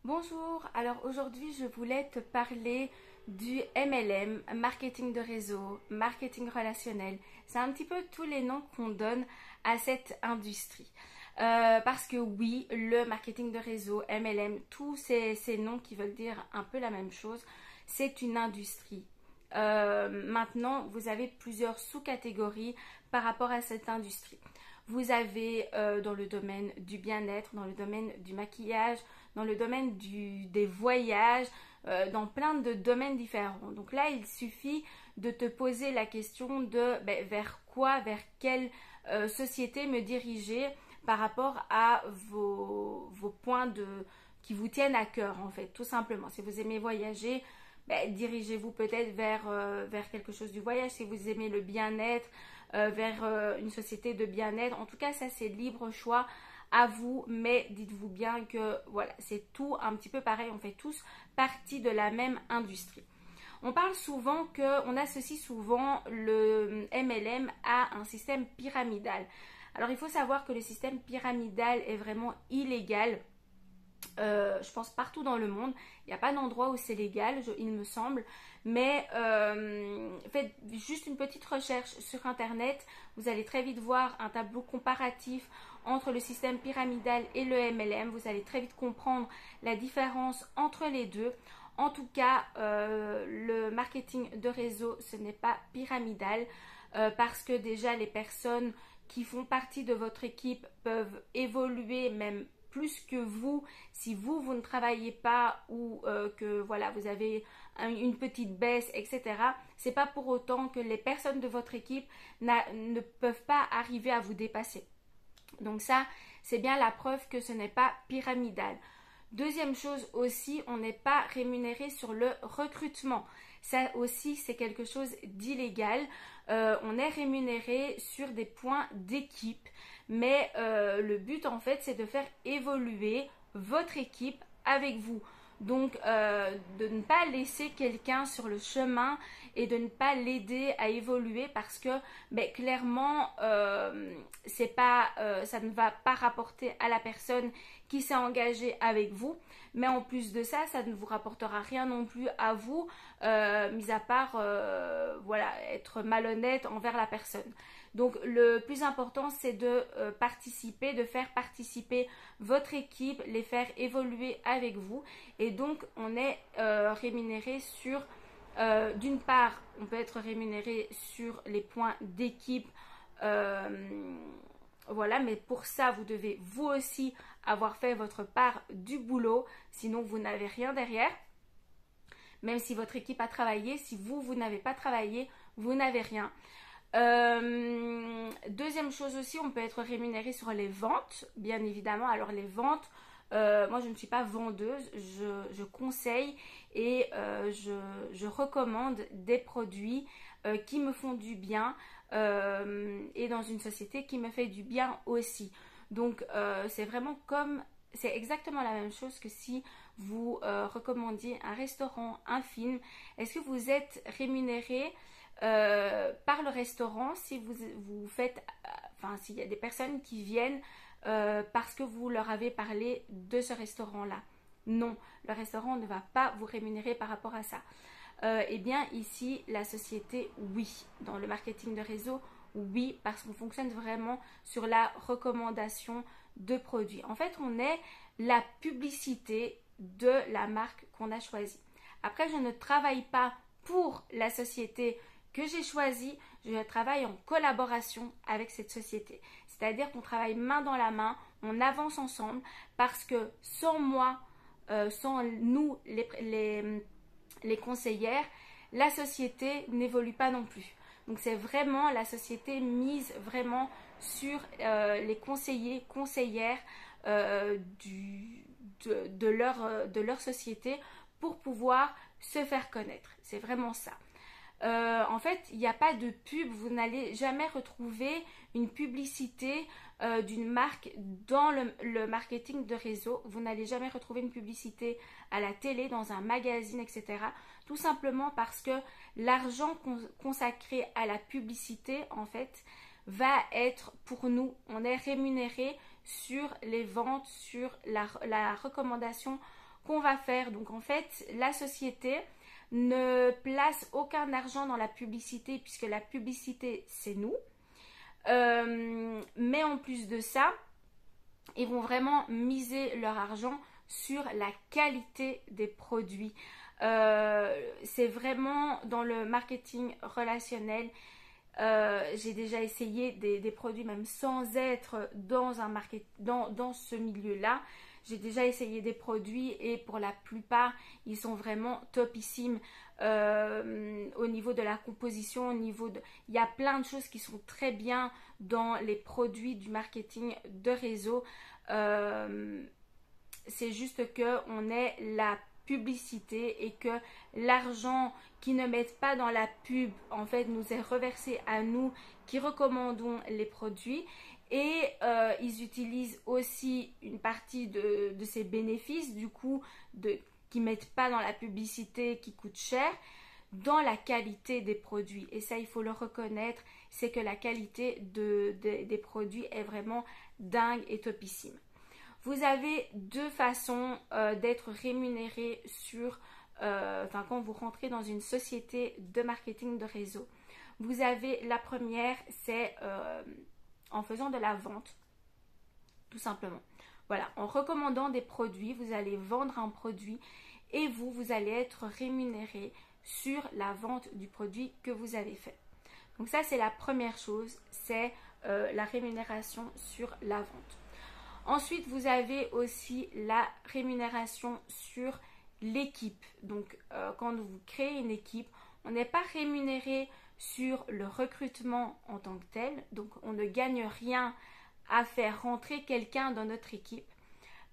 Bonjour, alors aujourd'hui je voulais te parler du MLM, marketing de réseau, marketing relationnel. C'est un petit peu tous les noms qu'on donne à cette industrie. Parce que oui, le marketing de réseau, MLM, tous ces noms qui veulent dire un peu la même chose, c'est une industrie. Maintenant, vous avez plusieurs sous-catégories par rapport à cette industrie. Vous avez dans le domaine du bien-être, dans le domaine du maquillage, dans le domaine des voyages, dans plein de domaines différents. Donc là, il suffit de te poser la question de vers quoi, vers quelle société me diriger par rapport à vos points qui vous tiennent à cœur, en fait, tout simplement. Si vous aimez voyager, dirigez-vous peut-être vers quelque chose du voyage. Si vous aimez le bien-être, vers une société de bien-être. En tout cas, ça c'est libre choix à vous, mais dites-vous bien que voilà, c'est tout un petit peu pareil. On fait tous partie de la même industrie. On parle souvent on associe souvent le MLM à un système pyramidal. Alors il faut savoir que le système pyramidal est vraiment illégal. Je pense partout dans le monde. Il n'y a pas d'endroit où c'est légal, il me semble. Mais faites juste une petite recherche sur Internet. Vous allez très vite voir un tableau comparatif entre le système pyramidal et le MLM. Vous allez très vite comprendre la différence entre les deux. En tout cas, le marketing de réseau, ce n'est pas pyramidal parce que déjà les personnes qui font partie de votre équipe peuvent évoluer même plus que vous, si vous ne travaillez pas ou que voilà, vous avez une petite baisse, etc. C'est pas pour autant que les personnes de votre équipe ne peuvent pas arriver à vous dépasser. Donc ça, c'est bien la preuve que ce n'est pas pyramidal. Deuxième chose aussi, on n'est pas rémunéré sur le recrutement. Ça aussi, c'est quelque chose d'illégal. On est rémunéré sur des points d'équipe. Mais le but, en fait, c'est de faire évoluer votre équipe avec vous. Donc, de ne pas laisser quelqu'un sur le chemin et de ne pas l'aider à évoluer parce que clairement, ça ne va pas rapporter à la personne qui s'est engagée avec vous. Mais en plus de ça, ça ne vous rapportera rien non plus à vous, mis à part voilà, être malhonnête envers la personne. Donc le plus important, c'est de participer, de faire participer votre équipe, les faire évoluer avec vous. Et donc on est rémunéré sur, d'une part, on peut être rémunéré sur les points d'équipe. Voilà, mais pour ça, vous devez vous aussi avoir fait votre part du boulot, sinon vous n'avez rien derrière. Même si votre équipe a travaillé, si vous n'avez pas travaillé, vous n'avez rien. Deuxième chose aussi, on peut être rémunéré sur les ventes, bien évidemment. Alors les ventes, moi je ne suis pas vendeuse, je conseille et je recommande des produits qui me font du bien et dans une société qui me fait du bien aussi. Donc c'est exactement la même chose que si vous recommandiez un restaurant, un film. Est-ce que vous êtes rémunéré par le restaurant si vous faites, s'il y a des personnes qui viennent parce que vous leur avez parlé de ce restaurant-là? Non, le restaurant ne va pas vous rémunérer par rapport à ça. Eh bien ici, la société, oui. Dans le marketing de réseau, oui, parce qu'on fonctionne vraiment sur la recommandation de produits. En fait, on est la publicité de la marque qu'on a choisie. Après, je ne travaille pas pour la société que j'ai choisie, je travaille en collaboration avec cette société. C'est-à-dire qu'on travaille main dans la main, on avance ensemble parce que sans moi, sans nous, les conseillères, la société n'évolue pas non plus. Donc c'est vraiment, la société mise vraiment sur les conseillers, conseillères de leur société pour pouvoir se faire connaître. C'est vraiment ça. En fait, il n'y a pas de pub, vous n'allez jamais retrouver une publicité d'une marque dans le marketing de réseau. Vous n'allez jamais retrouver une publicité à la télé, dans un magazine, etc. Tout simplement parce que l'argent consacré à la publicité, en fait, va être pour nous. On est rémunéré sur les ventes, sur la recommandation qu'on va faire. Donc en fait, la société ne place aucun argent dans la publicité puisque la publicité, c'est nous. Mais en plus de ça, ils vont vraiment miser leur argent sur la qualité des produits. C'est vraiment dans le marketing relationnel. J'ai déjà essayé des produits même sans être dans ce milieu-là. J'ai déjà essayé des produits et pour la plupart, ils sont vraiment topissimes au niveau de la composition, il y a plein de choses qui sont très bien dans les produits du marketing de réseau. C'est juste qu'on ait la publicité et que l'argent qu'ils ne mettent pas dans la pub en fait nous est reversé à nous qui recommandons les produits et ils utilisent aussi une partie de ces bénéfices du coup qu'ils ne mettent pas dans la publicité qui coûte cher dans la qualité des produits et ça il faut le reconnaître, c'est que la qualité des produits est vraiment dingue et topissime. Vous avez deux façons d'être rémunéré quand vous rentrez dans une société de marketing de réseau. Vous avez la première, c'est en faisant de la vente, tout simplement. Voilà, en recommandant des produits, vous allez vendre un produit et vous allez être rémunéré sur la vente du produit que vous avez fait. Donc ça, c'est la première chose, c'est la rémunération sur la vente. Ensuite, vous avez aussi la rémunération sur l'équipe. Donc, quand vous créez une équipe, on n'est pas rémunéré sur le recrutement en tant que tel. Donc, on ne gagne rien à faire rentrer quelqu'un dans notre équipe.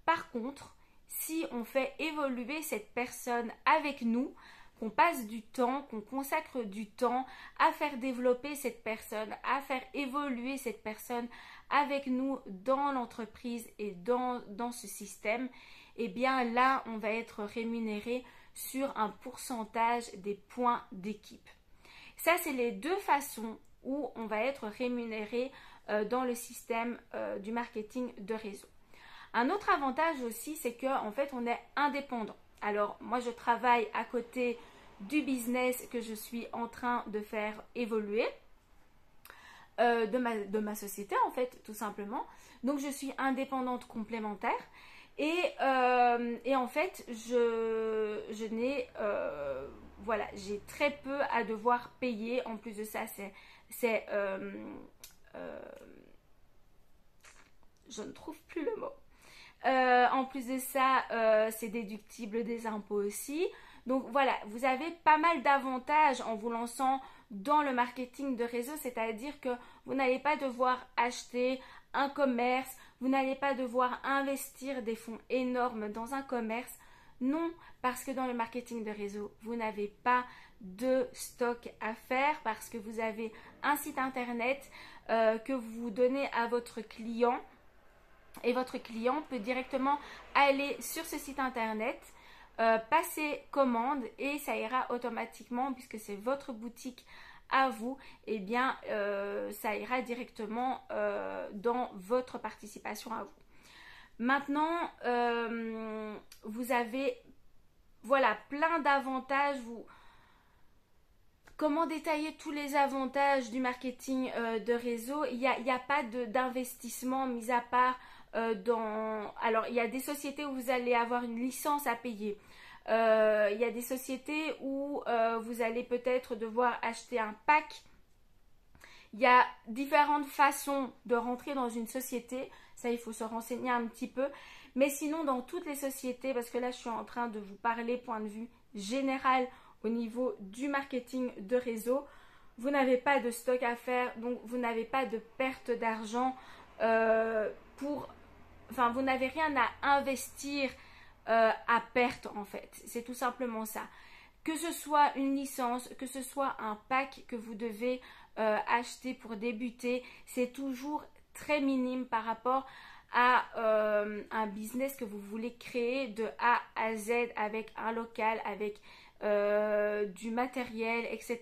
Par contre, si on fait évoluer cette personne avec nous, qu'on passe du temps, qu'on consacre du temps à faire développer cette personne, à faire évoluer cette personne avec nous dans l'entreprise et dans ce système, et bien là, on va être rémunéré sur un pourcentage des points d'équipe. Ça, c'est les deux façons où on va être rémunéré dans le système du marketing de réseau. Un autre avantage aussi, c'est qu'en fait, on est indépendant. Alors, moi, je travaille à côté du business que je suis en train de faire évoluer, de ma société, en fait, tout simplement. Donc, je suis indépendante complémentaire. Et en fait, je n'ai... voilà, j'ai très peu à devoir payer. En plus de ça, je ne trouve plus le mot. En plus de ça, c'est déductible des impôts aussi. Donc voilà, vous avez pas mal d'avantages en vous lançant dans le marketing de réseau, c'est-à-dire que vous n'allez pas devoir acheter un commerce, vous n'allez pas devoir investir des fonds énormes dans un commerce. Non, parce que dans le marketing de réseau, vous n'avez pas de stock à faire parce que vous avez un site internet que vous donnez à votre client. Et votre client peut directement aller sur ce site internet, passer commande et ça ira automatiquement puisque c'est votre boutique à vous. Et bien ça ira directement dans votre participation à vous. Maintenant, vous avez voilà plein d'avantages. Comment détailler tous les avantages du marketing de réseau? Il n'y a pas d'investissement mis à part alors il y a des sociétés où vous allez avoir une licence à payer. Il y a des sociétés où vous allez peut-être devoir acheter un pack. Il y a différentes façons de rentrer dans une société. Ça, il faut se renseigner un petit peu. Mais sinon, dans toutes les sociétés, parce que là, je suis en train de vous parler point de vue général au niveau du marketing de réseau, vous n'avez pas de stock à faire, donc vous n'avez pas de perte d'argent vous n'avez rien à investir à perte en fait. C'est tout simplement ça. Que ce soit une licence, que ce soit un pack que vous devez acheter pour débuter, c'est toujours très minime par rapport à un business que vous voulez créer de A à Z avec un local, avec du matériel, etc.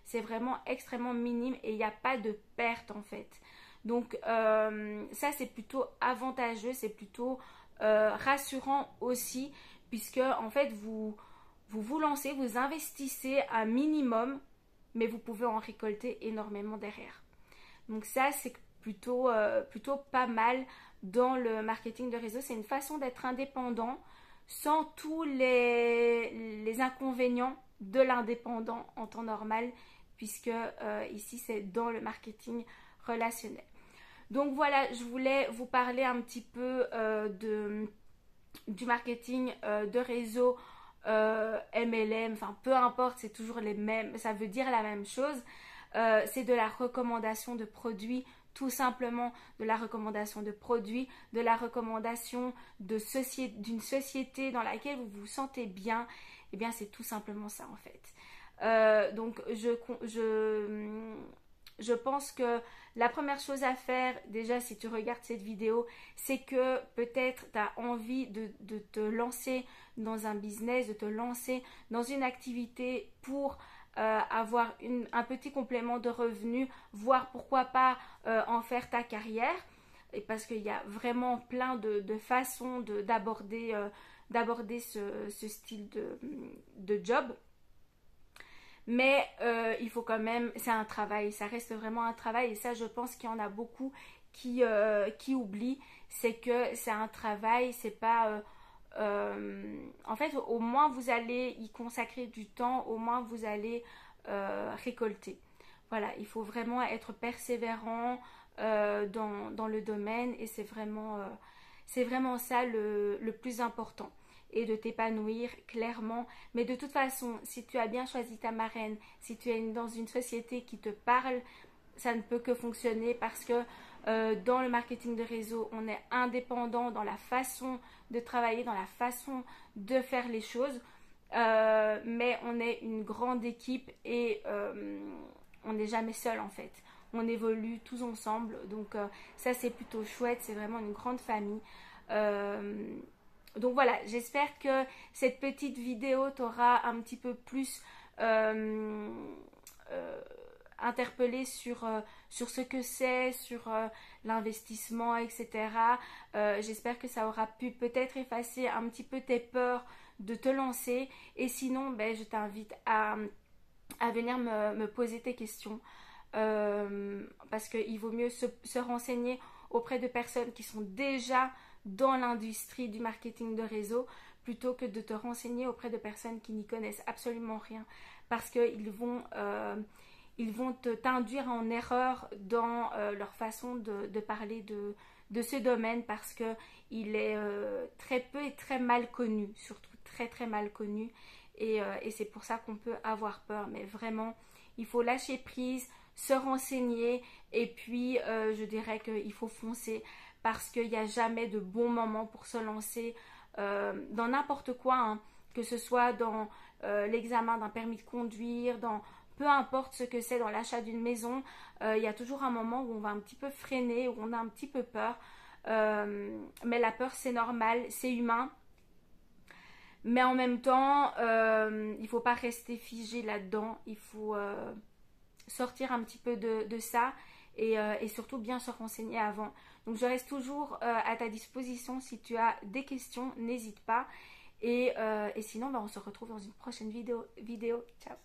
C'est vraiment extrêmement minime et il n'y a pas de perte en fait. Donc ça c'est plutôt avantageux, c'est plutôt rassurant aussi puisque en fait vous lancez, vous investissez un minimum, mais vous pouvez en récolter énormément derrière. Donc ça, c'est plutôt pas mal dans le marketing de réseau. C'est une façon d'être indépendant sans tous les inconvénients de l'indépendant en temps normal, puisque ici c'est dans le marketing relationnel. Donc voilà, je voulais vous parler un petit peu du marketing de réseau, MLM, enfin peu importe, c'est toujours les mêmes, ça veut dire la même chose. C'est de la recommandation de produits, tout simplement de la recommandation de produits, de la recommandation d'une société dans laquelle vous vous sentez bien. Et bien c'est tout simplement ça en fait. Donc je pense que la première chose à faire, déjà si tu regardes cette vidéo, c'est que peut-être tu as envie de te lancer dans un business, de te lancer dans une activité pour avoir un petit complément de revenus, voire pourquoi pas en faire ta carrière. Et parce qu'il y a vraiment plein de façons d'aborder ce style de job. Mais il faut quand même, c'est un travail, ça reste vraiment un travail. Et ça, je pense qu'il y en a beaucoup qui oublient, c'est que c'est un travail, c'est pas... en fait, au moins vous allez y consacrer du temps, au moins vous allez récolter. Voilà, il faut vraiment être persévérant dans le domaine, et c'est vraiment ça le plus important. Et de t'épanouir clairement. Mais de toute façon, si tu as bien choisi ta marraine, si tu es dans une société qui te parle, ça ne peut que fonctionner, parce que dans le marketing de réseau, on est indépendant dans la façon de travailler, dans la façon de faire les choses, mais on est une grande équipe et on n'est jamais seul en fait. On évolue tous ensemble, donc ça c'est plutôt chouette, c'est vraiment une grande famille. Donc voilà, j'espère que cette petite vidéo t'aura un petit peu plus interpellé sur ce que c'est, sur l'investissement, etc. J'espère que ça aura pu peut-être effacer un petit peu tes peurs de te lancer. Et sinon, ben, je t'invite à venir me poser tes questions. Parce qu'il vaut mieux se renseigner auprès de personnes qui sont déjà dans l'industrie du marketing de réseau, plutôt que de te renseigner auprès de personnes qui n'y connaissent absolument rien, parce qu'ils vont t'induire en erreur dans leur façon de parler de ce domaine, parce qu'il est très peu et très mal connu, surtout très très mal connu, et c'est pour ça qu'on peut avoir peur. Mais vraiment, il faut lâcher prise, se renseigner, et puis je dirais qu'il faut foncer, parce qu'il n'y a jamais de bon moment pour se lancer dans n'importe quoi, hein, que ce soit dans l'examen d'un permis de conduire, dans peu importe ce que c'est, dans l'achat d'une maison, il y a toujours un moment où on va un petit peu freiner, où on a un petit peu peur, mais la peur c'est normal, c'est humain, mais en même temps il ne faut pas rester figé là-dedans, il faut sortir un petit peu de ça, et surtout bien se renseigner avant. Donc je reste toujours à ta disposition. Si tu as des questions, n'hésite pas. Et sinon, on se retrouve dans une prochaine vidéo. Ciao.